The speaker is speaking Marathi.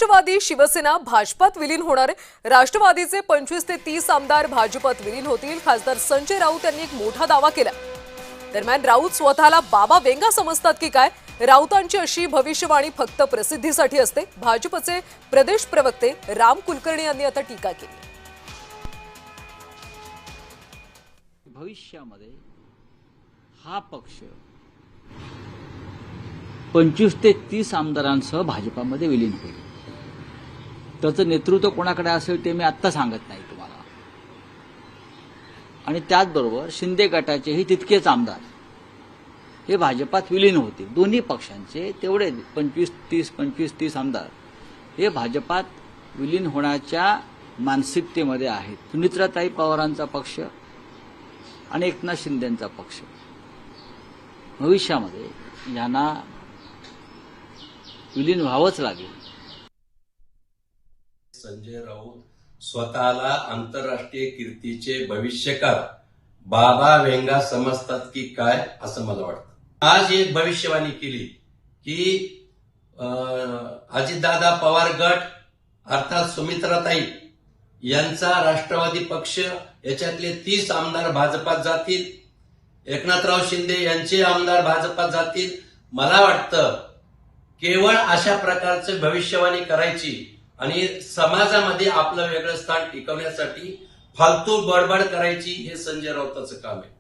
राष्ट्रवादी शिवसेना भाजपात विलीन होणार आहे। राष्ट्रवादीचे 25 ते 30 आमदार भाजपात विलीन होतील। खासदार संजय राऊत यांनी एक मोठा दावा केला। दरम्यान राऊत स्वतःला बाबा वेंगा समजतात की काय? राऊतांची अशी भविष्यवाणी फक्त प्रसिद्धीसाठी असते। भाजपचे प्रदेश प्रवक्ते राम कुलकर्णी यांनी आता टीका केली। भविष्यामध्ये हा पक्ष 25 ते 30 आमदारांसह भाजपामध्ये विलीन होईल। त्याचं नेतृत्व कोणाकडे असेल ते मी आत्ता सांगत नाही तुम्हाला। आणि त्याचबरोबर शिंदे गटाचेही तितकेच आमदार हे भाजपात विलीन होतील। दोन्ही पक्षांचे तेवढे 25-30 आमदार हे भाजपात विलीन होण्याच्या मानसिकतेमध्ये आहेत। सुनित्राताई पवारांचा पक्ष आणि एकनाथ शिंदेंचा पक्ष भविष्यामध्ये यांना विलीन व्हावंच लागेल। संजय राऊत स्वतःला आंतरराष्ट्रीय कीर्तीचे भविष्यकार बाबा वेंगा समजतात की काय असं मला वाटतं। आज एक भविष्यवाणी केली की अजितदादा पवार गट अर्थात सुमित्राताई यांचा राष्ट्रवादी पक्ष याच्यातले 30 आमदार भाजपात जातील, एकनाथराव शिंदे यांचे आमदार भाजपात जातील। मला वाटतं केवळ अशा प्रकारचे भविष्यवाणी करायची आणि समाजामध्ये आपलं वेगळं स्थान टिकवण्यासाठी फालतू बडबड करायची हे संजय राऊतांचं काम आहे।